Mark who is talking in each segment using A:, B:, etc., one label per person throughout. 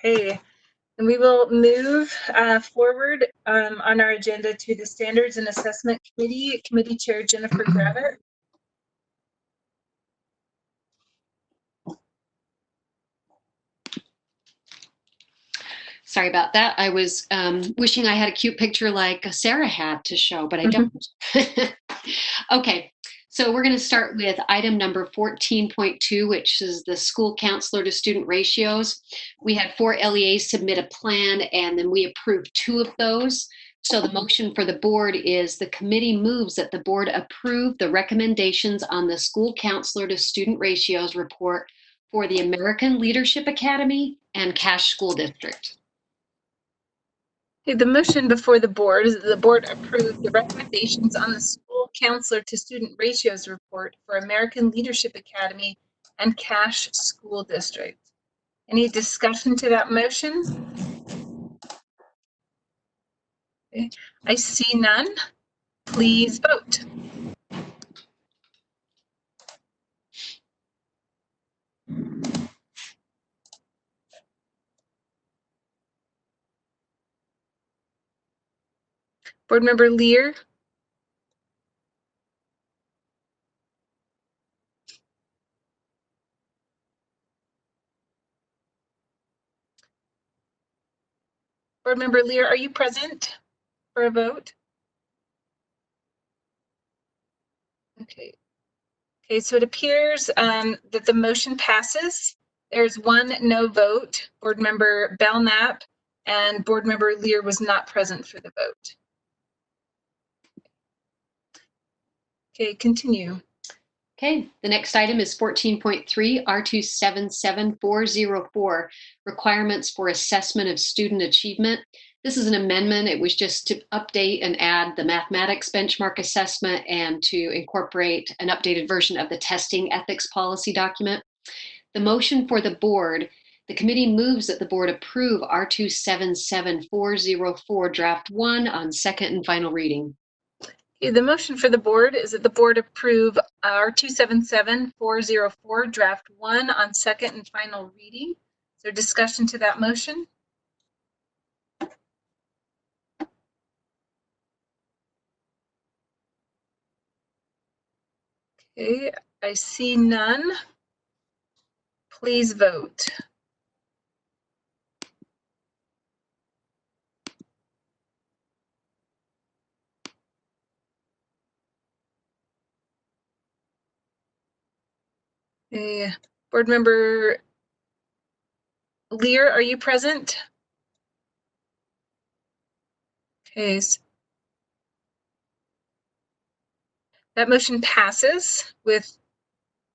A: Okay, and we will move forward on our agenda to the Standards and Assessment Committee. Committee Chair Jennifer Gravett.
B: Sorry about that. I was wishing I had a cute picture like Sarah had to show, but I don't. Okay, so we're going to start with item number 14.2, which is the school counselor to student ratios. We had 4 LEAs submit a plan, and then we approved 2 of those. So the motion for the board is the committee moves that the board approve the recommendations on the school counselor to student ratios report for the American Leadership Academy and Cache School District.
A: Okay, the motion before the board is that the board approve the recommendations on the school counselor to student ratios report for American Leadership Academy and Cache School District. Any discussion to that motion? Okay. I see none. Please vote. Board Member Lear. Board Member Lear, are you present for a vote? Okay. Okay, so it appears that the motion passes. There's 1 no vote. Board Member Belknap and Board Member Lear was not present for the vote. Okay, continue.
B: Okay, the next item is 14.3, R277404, requirements for assessment of student achievement. This is an amendment. It was just to update and add the mathematics benchmark assessment and to incorporate an updated version of the testing ethics policy document. The motion for the board, the committee moves that the board approve R277404 draft 1 on second and final reading.
A: The motion for the board is that the board approve R277404 draft 1 on second and final reading. Is there discussion to that motion? Okay, I see none. Please vote. Okay. Board Member Lear, are you present? Okay. That motion passes with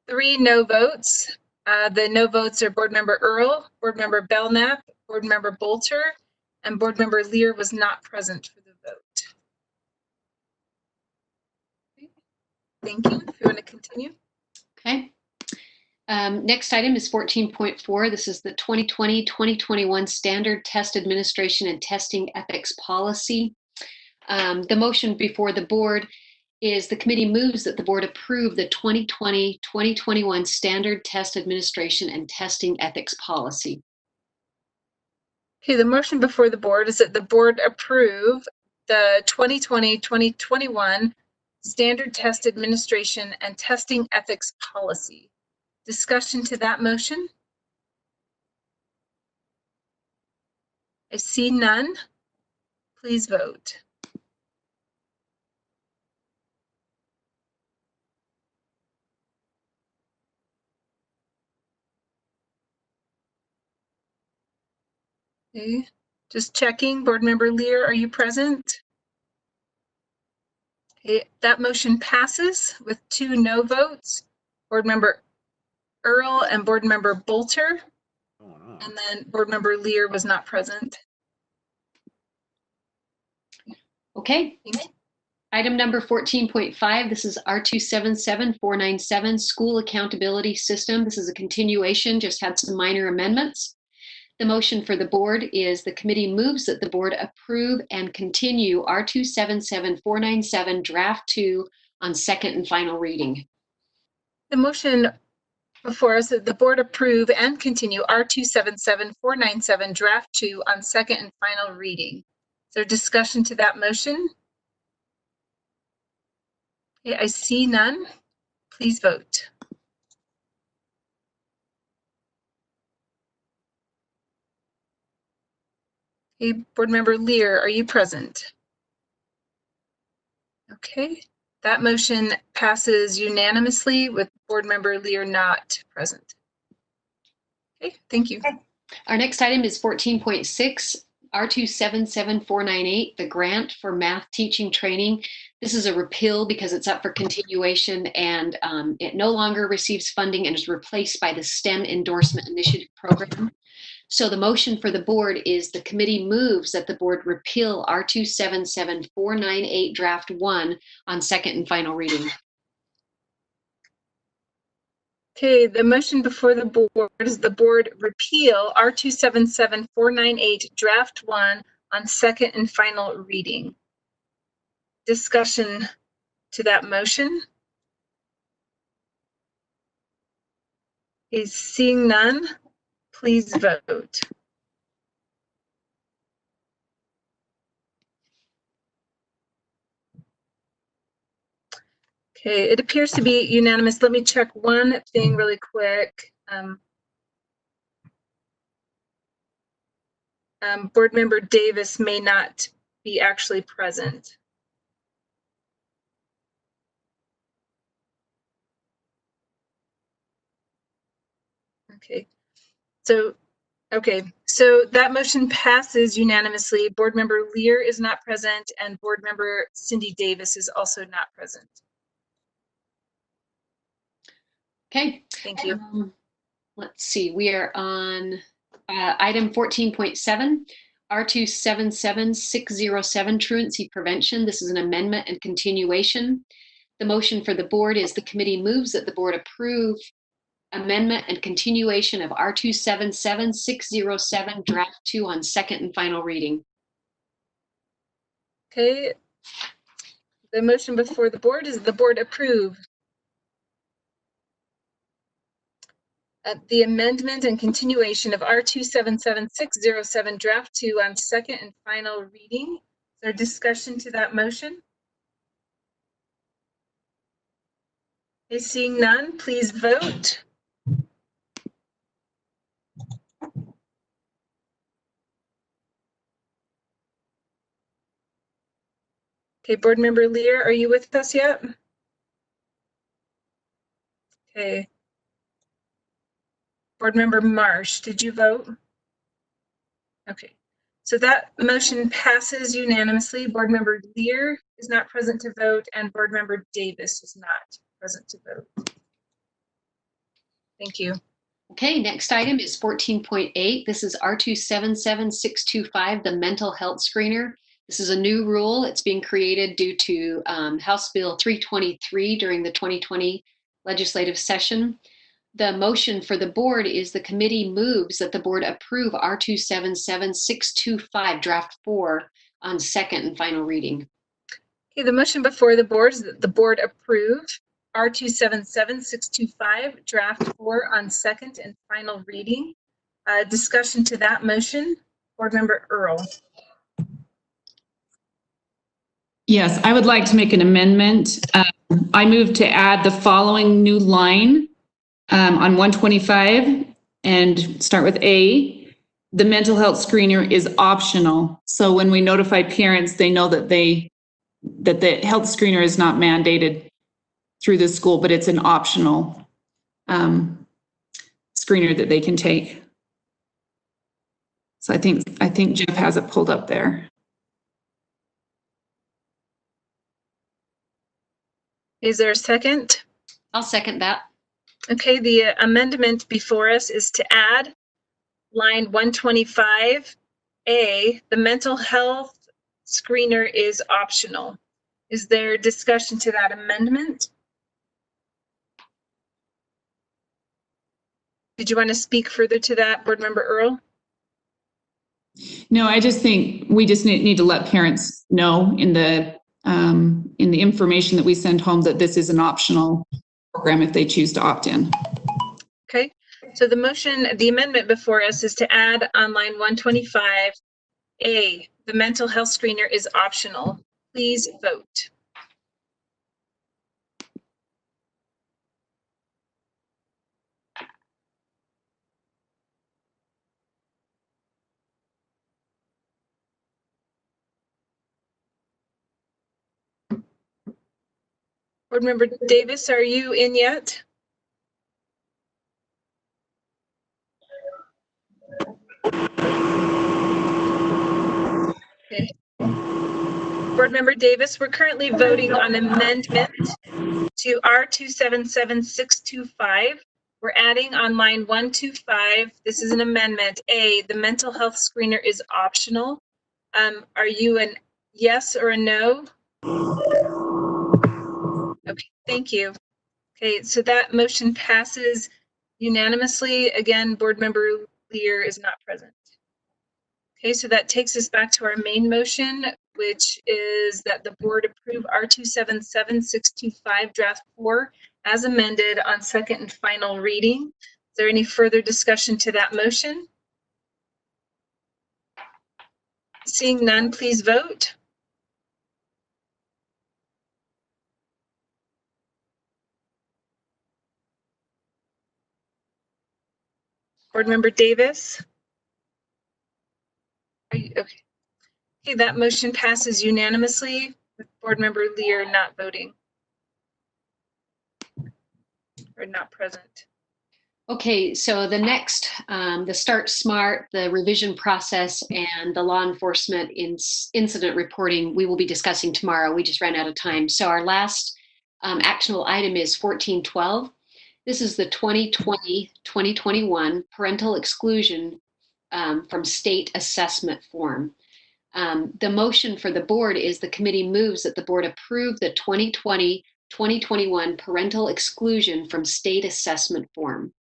A: 3 no votes. The no votes are Board Member Earl, Board Member Belknap, Board Member Bolter, and Board Member Lear was not present for the vote. Okay. Thank you. If you want to continue.
B: Okay. Next item is 14.4. This is the 2020-2021 Standard Test Administration and Testing Ethics Policy. The motion before the board is the committee moves that the board approve the 2020-2021 Standard Test Administration and Testing Ethics Policy.
A: Okay, the motion before the board is that the board approve the 2020-2021 Standard Test Administration and Testing Ethics Policy. Discussion to that motion? I see none. Please vote. Okay, just checking. Board Member Lear, are you present? Okay, that motion passes with 2 no votes. Board Member Earl and Board Member Bolter. And then Board Member Lear was not present.
B: Okay. Item number 14.5, this is R277497 School Accountability System. This is a continuation, just had some minor amendments. The motion for the board is the committee moves that the board approve and continue R277497 draft 2 on second and final reading.
A: The motion before us that the board approve and continue R277497 draft 2 on second and final reading. Is there discussion to that motion? Okay, I see none. Please vote. Okay, Board Member Lear, are you present? Okay, that motion passes unanimously with Board Member Lear not present. Okay, thank you.
B: Our next item is 14.6, R277498, the grant for math teaching training. This is a repeal because it's up for continuation and it no longer receives funding and is replaced by the STEM Endorsement Initiative Program. So the motion for the board is the committee moves that the board repeal R277498 draft 1 on second and final reading.
A: Okay, the motion before the board is the board repeal R277498 draft 1 on second and final reading. Discussion to that motion? Is seeing none, please vote. Okay, it appears to be unanimous. Let me check one thing really quick. Board Member Davis may not be actually present. Okay, so that motion passes unanimously. Board Member Lear is not present and Board Member Cindy Davis is also not present.
B: Okay.
A: Thank you.
B: Let's see, we are on item 14.7, R277607 truancy prevention. This is an amendment and continuation. The motion for the board is the committee moves that the board approve amendment and continuation of R277607 draft 2 on second and final reading.
A: Okay, the motion before the board is the board approve the amendment and continuation of R277607 draft 2 on second and final reading. Is there discussion to that motion? Okay, seeing none, please vote. Okay, Board Member Lear, are you with us yet? Okay. Board Member Marsh, did you vote? Okay, so that motion passes unanimously. Board Member Lear is not present to vote and Board Member Davis is not present to vote. Thank you.
B: Okay, next item is 14.8. This is R277625, the mental health screener. This is a new rule. It's being created due to House Bill 323 during the 2020 legislative session. The motion for the board is the committee moves that the board approve R277625 draft 4 on second and final reading.
A: Okay, the motion before the board is that the board approve R277625 draft 4 on second and final reading. Discussion to that motion, Board Member Earl.
C: Yes, I would like to make an amendment. I move to add the following new line on 125 and start with A. The mental health screener is optional. So when we notify parents, they know that the health screener is not mandated through the school, but it's an optional screener that they can take. So I think Jeff has it pulled up there.
A: Is there a second?
B: I'll second that.
A: Okay, the amendment before us is to add line 125A, the mental health screener is optional. Is there discussion to that amendment? Did you want to speak further to that, Board Member Earl?
C: No, I just think we just need to let parents know in the information that we send home that this is an optional program if they choose to opt in.
A: So the amendment before us is to add on line 125, A, the mental health screener is optional. Please vote. Board Member Davis, are you in yet? Okay. Board Member Davis, we're currently voting on amendment to R277625. We're adding on line 125, this is an amendment, A, the mental health screener is optional. Are you a yes or a no? Okay, thank you. Okay, so that motion passes unanimously. Again, Board Member Lear is not present. Okay, so that takes us back to our main motion, which is that the board approve R277625 draft 4 as amended on second and final reading. Is there any further discussion to that motion? Seeing none, please vote. Board Member Davis? Are you, okay. Okay, that motion passes unanimously with Board Member Lear not voting or not present.
B: Okay, so the next, the Start Smart, the revision process, and the law enforcement incident reporting, we will be discussing tomorrow. We just ran out of time. So our last actionable item is 1412. This is the 2020-2021 parental exclusion from state assessment form. The motion for the board is the committee moves that the board approve the 2020-2021 parental exclusion from state assessment form.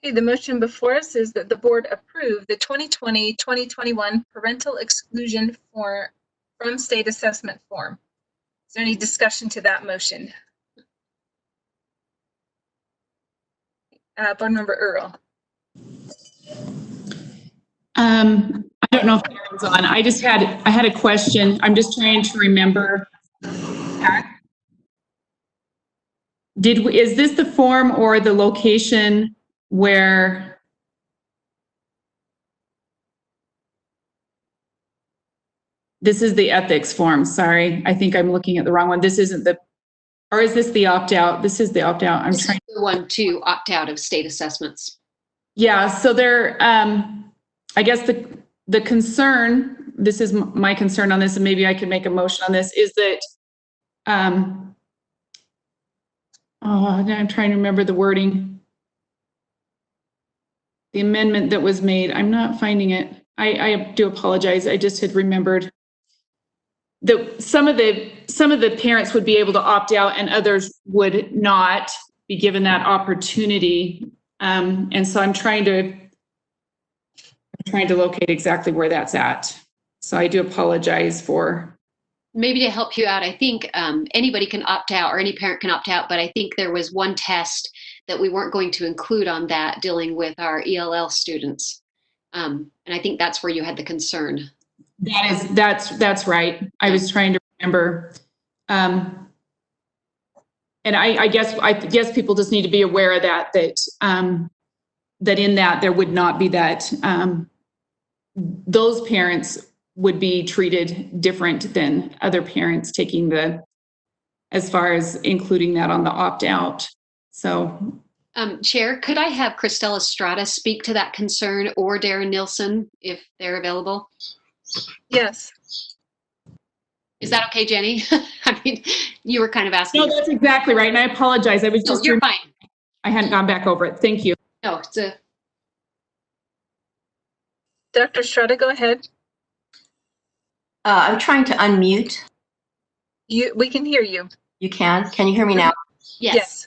A: Okay, the motion before us is that the board approve the 2020-2021 parental exclusion from state assessment form. Is there any discussion to that motion? Board Member Earl.
C: I don't know if Aaron's on. I had a question. I'm just trying to remember. Is this the form or the location where this is the ethics form? Sorry, I think I'm looking at the wrong one. This isn't or is this the opt-out? This is the opt-out.
B: This is the one to opt out of state assessments.
C: Yeah, so there, I guess the concern, this is my concern on this, and maybe I can make a motion on this, is that, I'm trying to remember the wording. The amendment that was made, I'm not finding it. I do apologize. I just had remembered that some of the parents would be able to opt out and others would not be given that opportunity. And so I'm trying to locate exactly where that's at. So I do apologize for.
B: Maybe to help you out, I think anybody can opt out or any parent can opt out, but I think there was one test that we weren't going to include on that dealing with our ELL students. And I think that's where you had the concern.
C: That's right. I was trying to remember. And I guess people just need to be aware of that in that there would not be that, those parents would be treated different than other parents taking as far as including that on the opt-out. So.
B: Chair, could I have Christella Strata speak to that concern, or Darren Nilsson if they're available?
A: Yes.
B: Is that okay, Jenny? I mean, you were kind of asking.
C: No, that's exactly right. And I apologize. I was just.
B: You're fine.
C: I hadn't gone back over it. Thank you.
B: No, it's a.
A: Dr. Strata, go ahead.
D: I'm trying to unmute.
A: We can hear you.
D: You can? Can you hear me now?
B: Yes.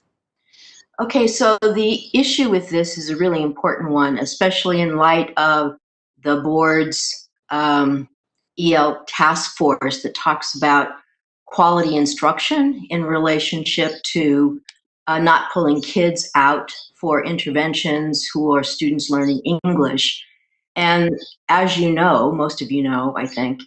D: Okay, so the issue with this is a really important one, especially in light of the board's EL task force that talks about quality instruction in relationship to not pulling kids out for interventions who are students learning English. And as you know, most of you know, I think,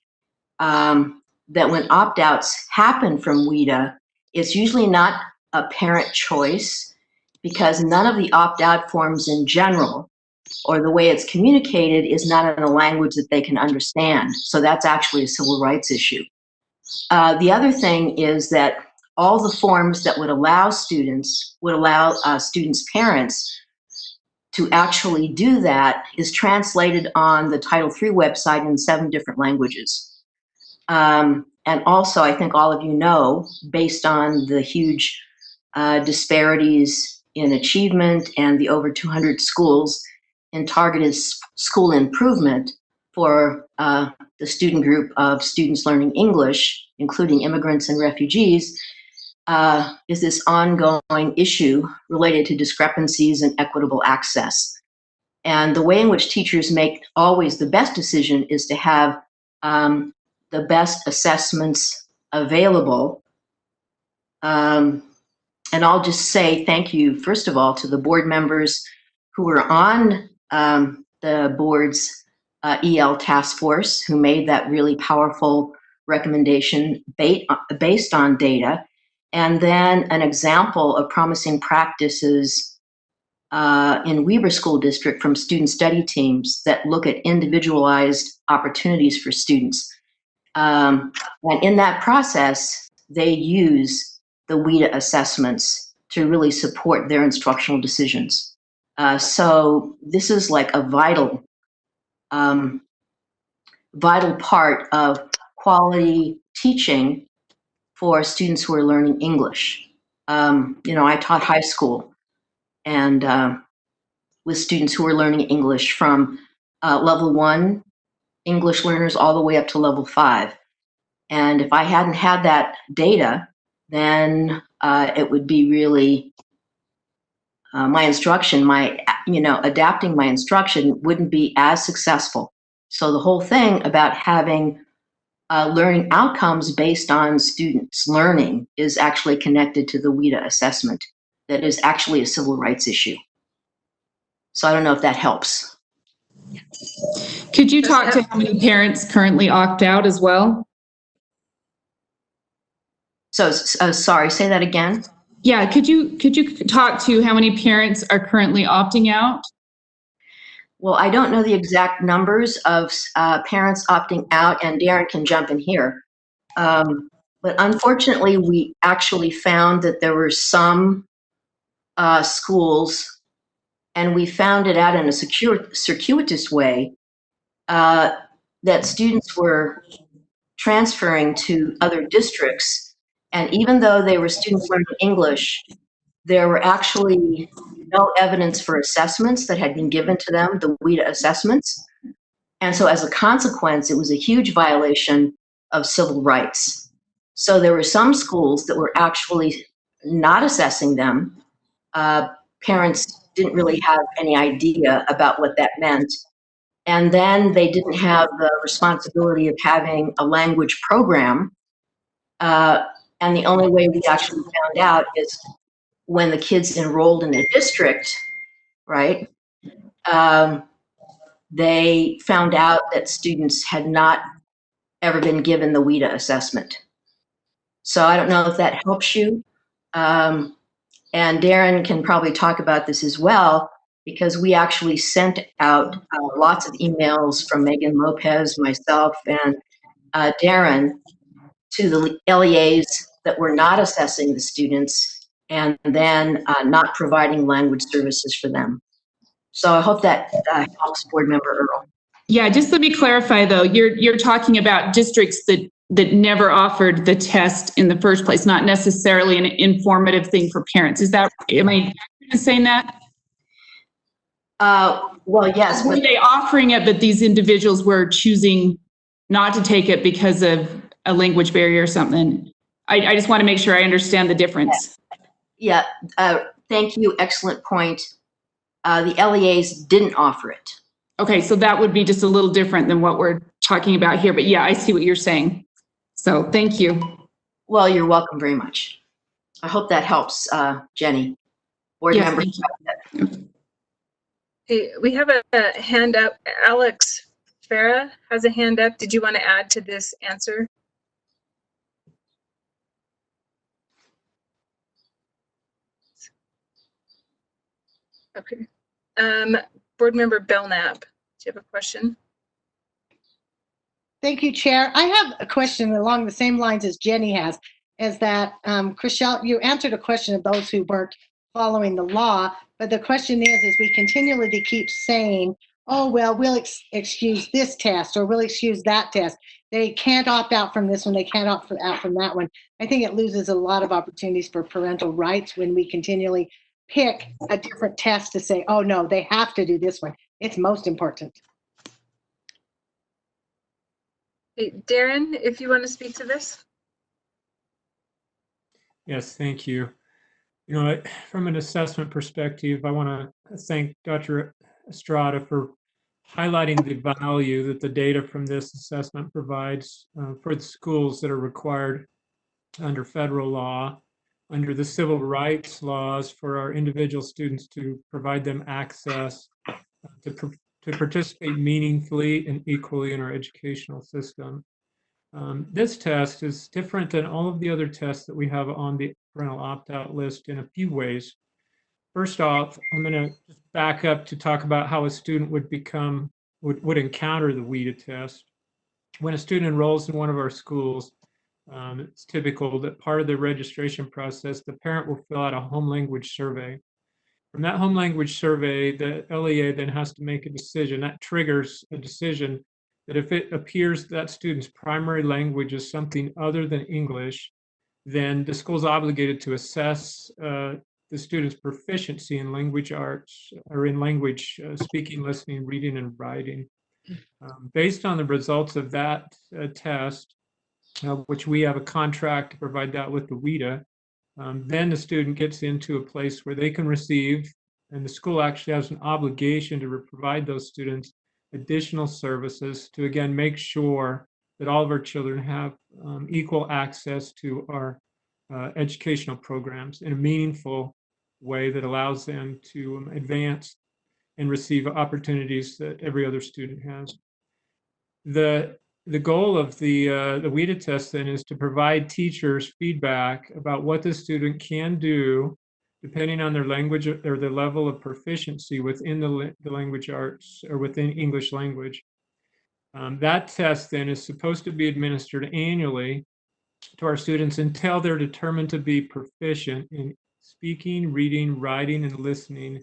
D: that when opt-outs happen from WIDA, it's usually not a parent choice, because none of the opt-out forms in general, or the way it's communicated, is not in a language that they can understand. So that's actually a civil rights issue. The other thing is that all the forms that would allow students' parents to actually do that is translated on the Title III website in 7 different languages. And also, I think all of you know, based on the huge disparities in achievement and the over 200 schools in targeted school improvement for the student group of students learning English, including immigrants and refugees, is this ongoing issue related to discrepancies in equitable access. And the way in which teachers make always the best decision is to have the best assessments available. And I'll just say thank you, first of all, to the board members who were on the board's EL task force, who made that really powerful recommendation based on data, and then an example of promising practices in Weber School District from student study teams that look at individualized opportunities for students. And in that process, they use the WIDA assessments to really support their instructional decisions. So this is like a vital part of quality teaching for students who are learning English. I taught high school and with students who are learning English from level 1 English learners all the way up to level 5. And if I hadn't had that data, then it would be really my instruction, adapting my instruction wouldn't be as successful. So the whole thing about having learning outcomes based on students' learning is actually connected to the WIDA assessment. That is actually a civil rights issue. So I don't know if that helps.
C: Could you talk to how many parents currently opt out as well?
D: So sorry, say that again.
C: Yeah, could you talk to how many parents are currently opting out?
D: Well, I don't know the exact numbers of parents opting out, and Darren can jump in here. But unfortunately, we actually found that there were some schools, and we found it out in a circuitous way, that students were transferring to other districts. And even though they were students learning English, there were actually no evidence for assessments that had been given to them, the WIDA assessments. And so as a consequence, it was a huge violation of civil rights. So there were some schools that were actually not assessing them. Parents didn't really have any idea about what that meant. And then they didn't have the responsibility of having a language program. And the only way we actually found out is when the kids enrolled in a district, right? They found out that students had not ever been given the WIDA assessment. So I don't know if that helps you. And Darren can probably talk about this as well, because we actually sent out lots of emails from Megan Lopez, myself, and Darren to the LEAs that were not assessing the students and then not providing language services for them. So I hope that helps, Board Member Earl.
C: Yeah, just let me clarify though, you're talking about districts that never offered the test in the first place, not necessarily an informative thing for parents. Am I saying that?
D: Well, yes.
C: Were they offering it, but these individuals were choosing not to take it because of a language barrier or something? I just want to make sure I understand the difference.
D: Yeah, thank you. Excellent point. The LEAs didn't offer it.
C: Okay, so that would be just a little different than what we're talking about here. But yeah, I see what you're saying. So thank you.
D: Well, you're welcome very much. I hope that helps, Jenny. Board
C: Yes,
D: members.
C: thank you.
A: Hey, we have a hand up. Alex Farah has a hand up. Did you want to add to this answer? Okay. Board member Belknap, do you have a question?
E: Thank you, Chair. I have a question along the same lines as Jenny has, is that, Chriselle, you answered a question of those who weren't following the law, but the question is we continually keep saying, oh, well, we'll excuse this test or we'll excuse that test. They can't opt out from this one, they can't opt out from that one. I think it loses a lot of opportunities for parental rights when we continually pick a different test to say, oh, no, they have to do this one. It's most important.
A: Hey, Darren, if you want to speak to this.
F: Yes, thank you. You know, from an assessment perspective, I want to thank Dr. Estrada for highlighting the value that the data from this assessment provides for the schools that are required under federal law, under the civil rights laws for our individual students to provide them access to participate meaningfully and equally in our educational system. This test is different than all of the other tests that we have on the parental opt-out list in a few ways. First off, I'm going to just back up to talk about how a student would encounter the WIDA test. When a student enrolls in one of our schools, it's typical that part of the registration process, the parent will fill out a home language survey. From that home language survey, the LEA then has to make a decision. That triggers a decision that if it appears that student's primary language is something other than English, then the school is obligated to assess the student's proficiency in language arts or in language speaking, listening, reading, and writing. Based on the results of that test, which we have a contract to provide that with the WIDA, then the student gets into a place where they can receive, and the school actually has an obligation to provide those students additional services to, again, make sure that all of our children have equal access to our educational programs in a meaningful way that allows them to advance and receive opportunities that every other student has. The goal of the WIDA test then is to provide teachers feedback about what the student can do depending on their language or their level of proficiency within the language arts or within English language. That test then is supposed to be administered annually to our students until they're determined to be proficient in speaking, reading, writing, and listening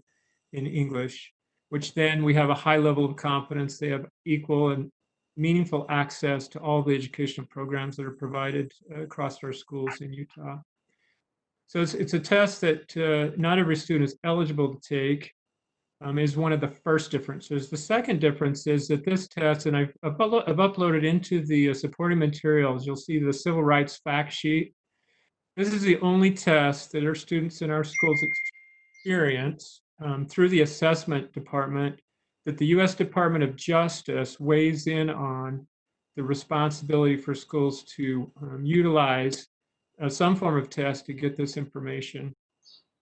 F: in English, which then we have a high level of confidence they have equal and meaningful access to all the educational programs that are provided across our schools in Utah. So it's a test that not every student is eligible to take, is one of the first differences. The second difference is that this test, and I've uploaded into the supporting materials, you'll see the civil rights fact sheet. This is the only test that our students in our schools experience through the assessment department that the U.S. Department of Justice weighs in on the responsibility for schools to utilize some form of test to get this information.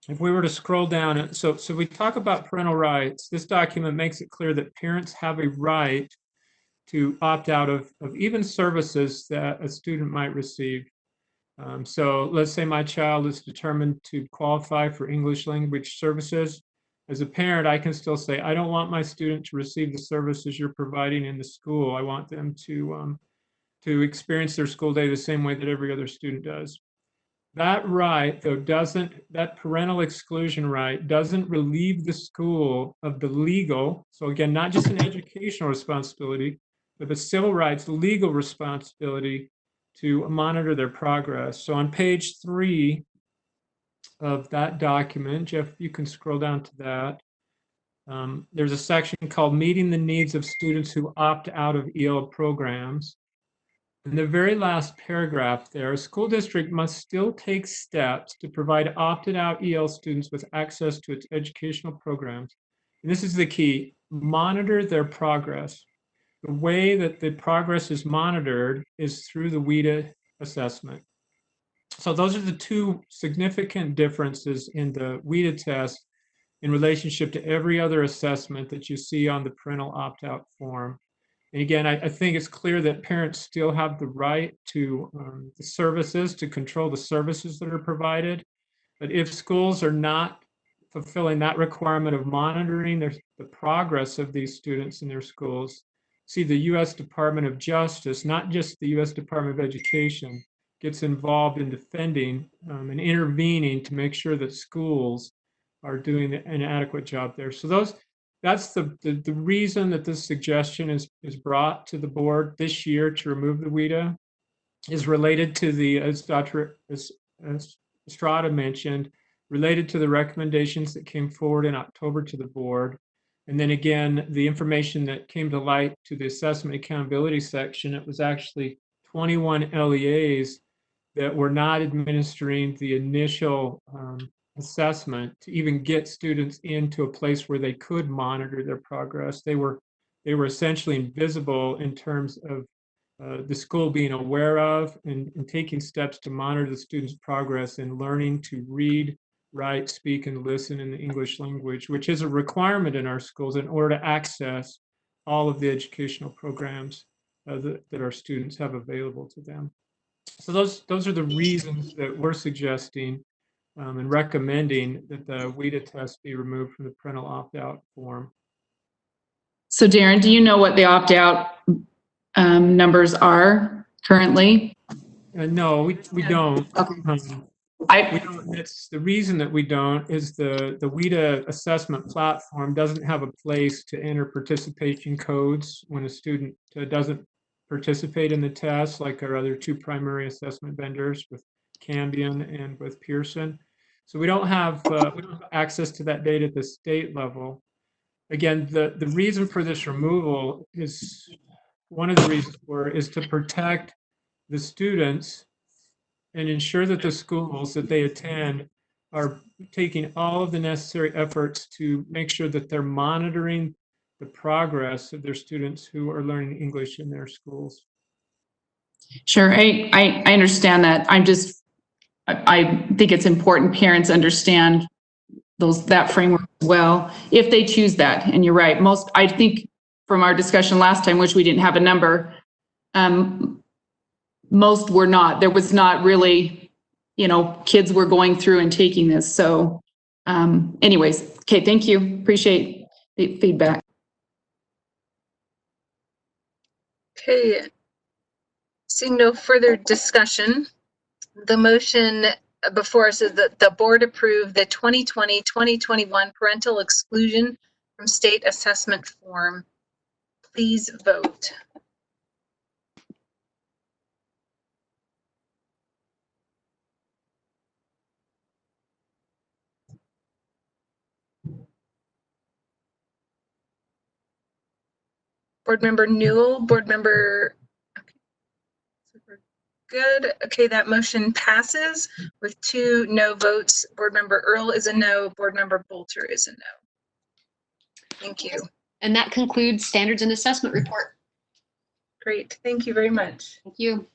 F: If we were to scroll down, so we talk about parental rights. This document makes it clear that parents have a right to opt out of even services that a student might receive. So let's say my child is determined to qualify for English language services. As a parent, I can still say, I don't want my student to receive the services you're providing in the school. I want them to experience their school day the same way that every other student does. That right, though, that parental exclusion right doesn't relieve the school of the legal, so again, not just an educational responsibility, but the civil rights legal responsibility to monitor their progress. So on page 3 of that document, Jeff, you can scroll down to that. There's a section called Meeting the Needs of Students Who Opt Out of EL Programs. In the very last paragraph there, a school district must still take steps to provide opted out EL students with access to its educational programs. And this is the key, monitor their progress. The way that the progress is monitored is through the WIDA assessment. So those are the two significant differences in the WIDA test in relationship to every other assessment that you see on the parental opt-out form. And again, I think it's clear that parents still have the right to the services, to control the services that are provided. But if schools are not fulfilling that requirement of monitoring the progress of these students in their schools, see the U.S. Department of Justice, not just the U.S. Department of Education, gets involved in defending and intervening to make sure that schools are doing an adequate job there. So that's the reason that this suggestion is brought to the board this year to remove the WIDA, is related to the, as Dr. Estrada mentioned, related to the recommendations that came forward in October to the board. And then again, the information that came to light to the assessment accountability section, it was actually 21 LEAs that were not administering the initial assessment to even get students into a place where they could monitor their progress. They were essentially invisible in terms of the school being aware of and taking steps to monitor the students' progress in learning to read, write, speak, and listen in the English language, which is a requirement in our schools in order to access all of the educational programs that our students have available to them. So those are the reasons that we're suggesting and recommending that the WIDA test be removed from the parental opt-out form.
C: So Darren, do you know what the opt-out numbers are currently?
F: No, we don't.
C: Okay.
F: We don't. That's the reason that we don't is the WIDA assessment platform doesn't have a place to enter participation codes when a student doesn't participate in the test, like our other two primary assessment vendors with Cambion and with Pearson. So we don't have access to that data at the state level. Again, the reason for this removal is, one of the reasons for it is to protect the students and ensure that the schools that they attend are taking all of the necessary efforts to make sure that they're monitoring the progress of their students who are learning English in their schools.
C: Sure, I understand that. I think it's important parents understand that framework as well, if they choose that. And you're right, I think from our discussion last time, which we didn't have a number, most were not. There was not really, kids were going through and taking this. So anyways, okay, thank you. Appreciate the feedback.
A: Okay. Seeing no further discussion, the motion before us is that the board approve the 2020-2021 parental exclusion from state assessment form. Please vote. Board Member Newell, Board Member, okay. Super good. Okay, that motion passes with 2 no votes. Board Member Earl is a no, Board Member Bolter is a no. Thank you.
B: And that concludes standards and assessment report.
A: Great, thank you very much.
B: Thank you.